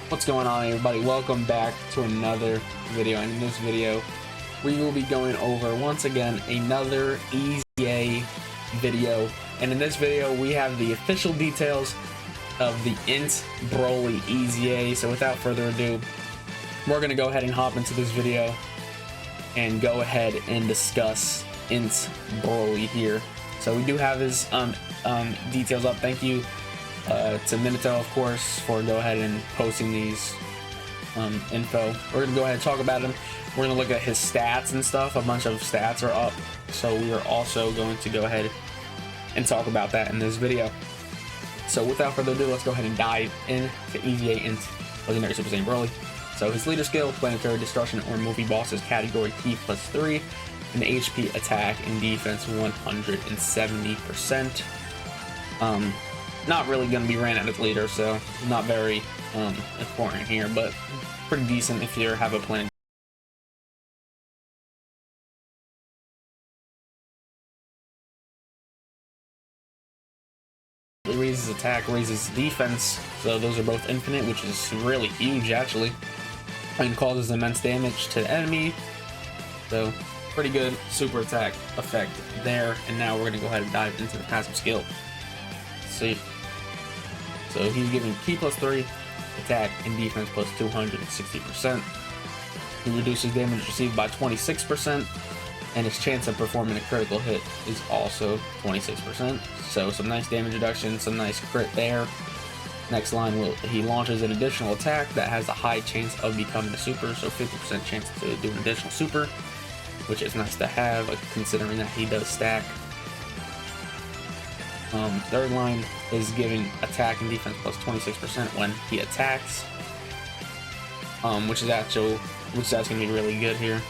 What's going on, everybody? Welcome back to another video, and in this video we will be going over once again another EZA video. And in this video we have the official details of the INT BROLY EZA. So without further ado, we're going to go ahead and hop into this video and go ahead and discuss INT BROLY here. So we do have his details up. Thank you to Minato, of course, for go ahead and posting these info. We're gonna go ahead and talk about him. We're gonna look at his stats and stuff. A bunch of stats are up, so we are also going to go ahead and talk about that in this video. So without further ado, let's go ahead and dive into EZA INT Legendary Super Saiyan BROLY. So his leader skill, planetary destruction or movie bosses category T+3, and the HP, attack, and defense 170%. Not really going to be ran at as leader, so not very important here, but pretty decent if you have a plan. It raises attack, raises defense, so those are both infinite, which is really huge actually, and causes immense damage to the enemy. So pretty good super attack effect there. And now we're going to go ahead and dive into the passive skill. See. So he's giving T+3, attack and defense plus 260%. He reduces damage received by 26%, and his chance of performing a critical hit is also 26%. So some nice damage reduction, some nice crit there. Next line, he launches an additional attack that has a high chance of becoming a super, so 50% chance to do an additional super, which is nice to have considering that he does stack. Third line is giving attack and defense plus 26% when he attacks, which is that's gonna be really good here.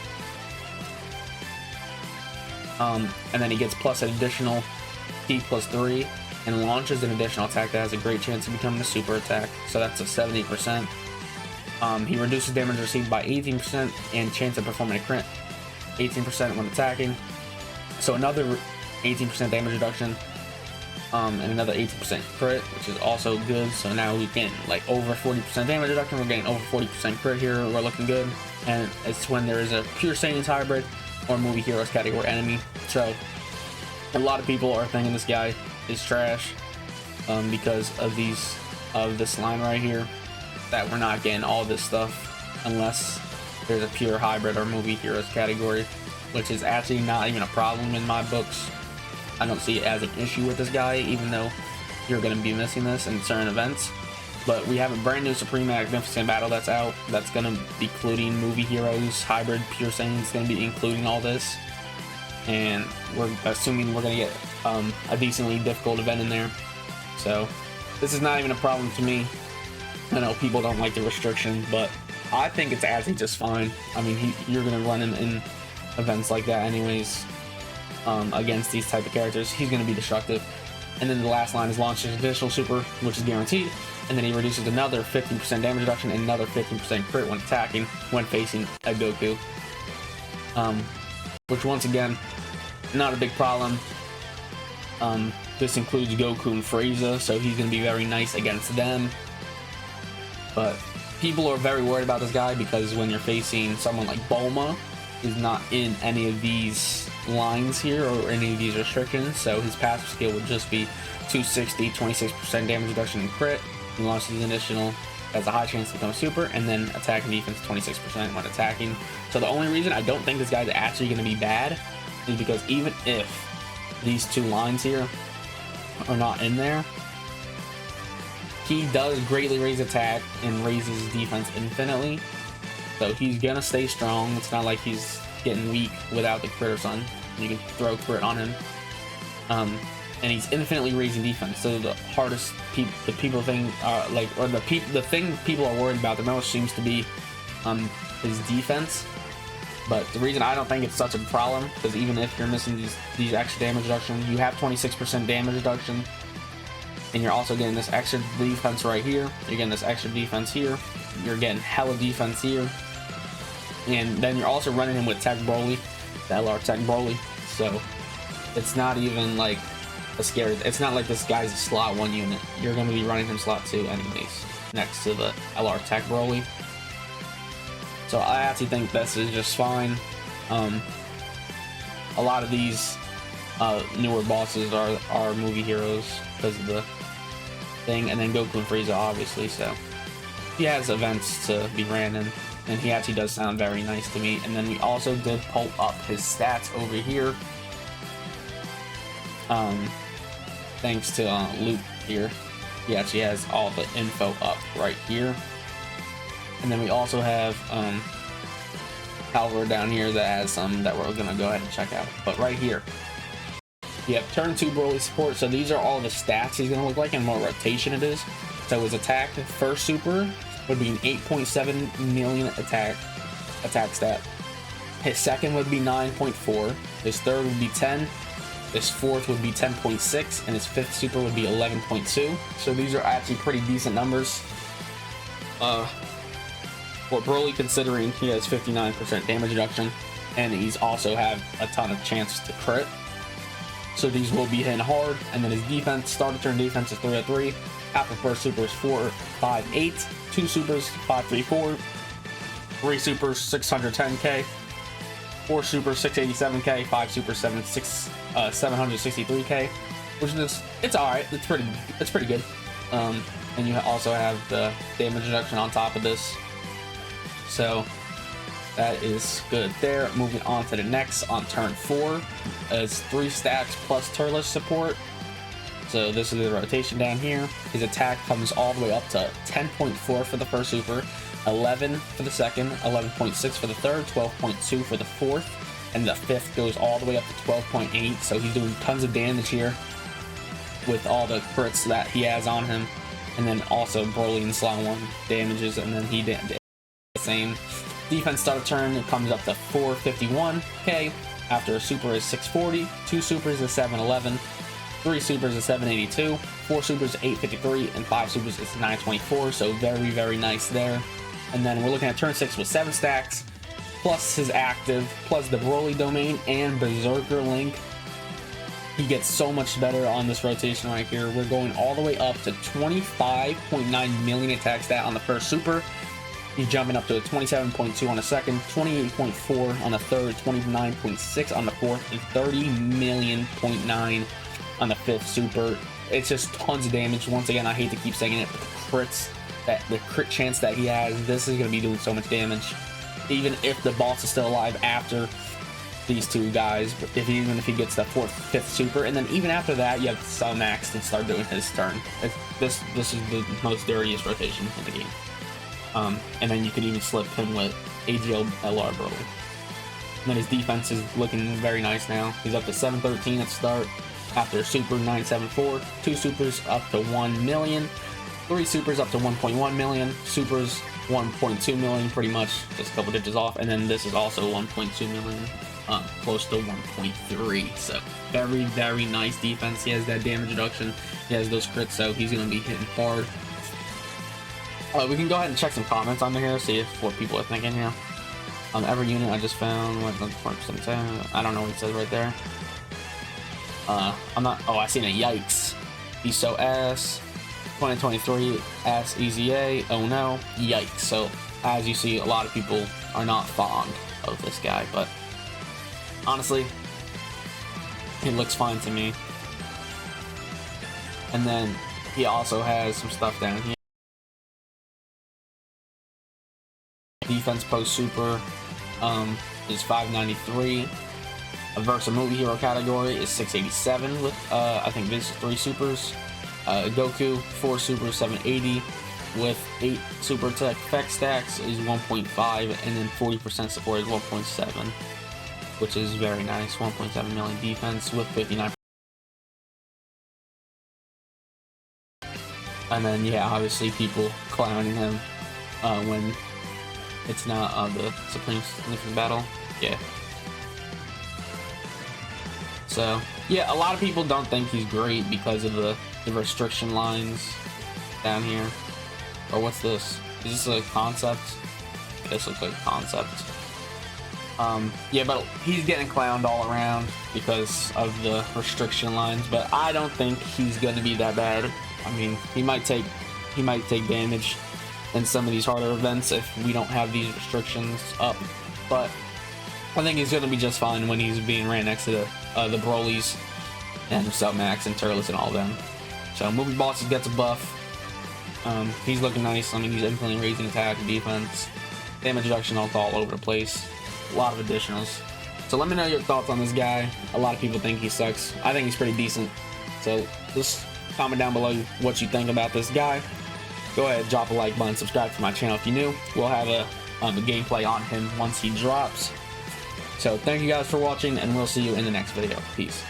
And then he gets plus an additional T+3 and launches an additional attack that has a great chance of becoming a super attack, so that's a 70%. He reduces damage received by 18% and chance of performing a crit 18% when attacking, so another 18% damage reduction. And another 18% crit, which is also good. So now we get like over 40% damage reduction. We're getting over 40% crit here. We're looking good. And it's when there is a pure Saiyans hybrid or movie heroes category enemy. So a lot of people are thinking this guy is trash because of this line right here, that we're not getting all this stuff unless there's a pure hybrid or movie heroes category, which is actually not even a problem in my books. I don't see it as an issue with this guy, even though you're going to be missing this in certain events. But we have a brand new Supreme Magnificent Battle that's out. That's going to be including movie heroes, hybrid, pure Saiyans, going to be including all this. And we're assuming we're going to get a decently difficult event in there. So this is not even a problem to me. I know people don't like the restriction, but I think it's actually just fine. I mean, you're going to run him in events like that anyways. Against these type of characters, he's going to be destructive. And then the last line is launches an additional super, which is guaranteed, and then he reduces another 15% damage reduction and another 15% crit when attacking when facing a Goku, which once again, not a big problem. This includes Goku and Frieza, so he's going to be very nice against them. But people are very worried about this guy because when you're facing someone like Bulma, is not in any of these lines here or any of these restrictions, so his passive skill would just be 260, 26% damage reduction and crit. He launches an additional, has a high chance to become a super, and then attack and defense 26% when attacking. So the only reason I don't think this guy's actually going to be bad is because even if these two lines here are not in there, he does greatly raise attack and raises defense infinitely. So he's gonna stay strong. It's not like he's getting weak without the crit or something. You can throw crit on him. And he's infinitely raising defense. So the hardest the thing people are worried about the most seems to be his defense. But the reason I don't think it's such a problem, because even if you're missing these extra damage reduction, you have 26% damage reduction, and you're also getting this extra defense right here. You're getting this extra defense here. You're getting hella defense here, and then you're also running him with Tech BROLY, the LR Tech BROLY. So it's not even like a scary. It's not like this guy's a slot 1 unit. You're going to be running him slot 2 anyways. next to the LR Tech Broly. So I actually think this is just fine. A lot of these newer bosses are movie heroes because of the thing, and then Goku and Frieza obviously, so he has events to be ran in, and he actually does sound very nice to me. And then we also did pull up his stats over here, thanks to Luke here. He actually has all the info up right here. And then we also have Calvert down here that has some that we're gonna go ahead and check out. But right here, you have turn 2 Broly support. So these are all the stats he's gonna look like and what rotation it is. So his attack first super would be an 8.7 million attack stat. His second would be 9.4. His third would be 10. His fourth would be 10.6, and his fifth super would be 11.2. So these are actually pretty decent numbers. For Broly, considering he has 59% damage reduction, and he's also have a ton of chance to crit. So these will be hitting hard. And then his defense, start of turn defense is 303. After first super is 458. 2 supers 534. 3 supers 610k. 4 supers 687k. 5 supers 763k, which is, it's all right. It's pretty good. And you also have the damage reduction on top of this, so that is good there. Moving on to the next, on turn 4 is 3 stacks plus Turles support. So this is the rotation down here. His attack comes all the way up to 10.4 for the first super, 11 for the second, 11.6 for the third, 12.2 for the fourth, and the fifth goes all the way up to 12.8. So he's doing tons of damage here with all the crits that he has on him. And then also Broly and Slime 1 damages, and then he did the same. Defense start of turn, it comes up to 451k. After a super is 640, 2 supers is 711, 3 supers is 782, 4 supers is 853, and 5 supers is 924. So very, very nice there. And then we're looking at turn 6 with 7 stacks, plus his active, plus the Broly domain and Berserker Link. He gets so much better on this rotation right here. We're going all the way up to 25.9 million attack stat on the first super. He's jumping up to a 27.2 on the second, 28.4 on the third, 29.6 on the fourth, and 30.9 on the fifth super. It's just tons of damage. Once again, I hate to keep saying it, but the crits, the crit chance that he has, this is going to be doing so much damage. Even if the boss is still alive after these two guys, but even if he gets the fourth, fifth super, and then even after that, you have Max to start doing his turn. This is the most dirtiest rotation in the game. And then you can even slip him with AGL LR Broly. And then his defense is looking very nice now. He's up to 713 at start. After super 974, 2 supers up to 1 million, 3 supers up to 1.1 million, supers 1.2 million, pretty much just a couple digits off. And then this is also 1.2 million. Close to 1.3. So very, very nice defense. He has that damage reduction, he has those crits, so he's going to be hitting hard. We can go ahead and check some comments on here, see what people are thinking here. Every unit I just found, what, 20%, I don't know what it says right there. I'm not, oh, I seen a yikes. He's so ass. 2023 ass EZA, oh no, yikes. So as you see, a lot of people are not fond of this guy, but honestly, it looks fine to me. And then he also has some stuff down here. Defense post super is 593. A Versa movie hero category is 687 with I think this 3 supers. Goku 4 supers 780 with 8 super tech effect stacks is 1.5, and then 40% support is 1.7, which is very nice. 1.7 million defense with 59. And then yeah, obviously people clowning him when it's not the Supreme Significant Battle. Yeah. So yeah, a lot of people don't think he's great because of the restriction lines down here. Or what's this? Is this a concept? This looks like a concept. Yeah, but he's getting clowned all around because of the restriction lines, but I don't think he's going to be that bad. I mean, he might take damage in some of these harder events if we don't have these restrictions up. But I think he's going to be just fine when he's being ran next to the Brolys and Submax and Turles and all of them. So Movie Boss gets a buff. He's looking nice. I mean, he's instantly raising attack, defense, damage reduction, all over the place. A lot of additionals. So let me know your thoughts on this guy. A lot of people think he sucks. I think he's pretty decent. So just comment down below what you think about this guy. Go ahead, drop a like button, subscribe to my channel if you're new. We'll have a gameplay on him once he drops. So thank you guys for watching, and we'll see you in the next video. Peace.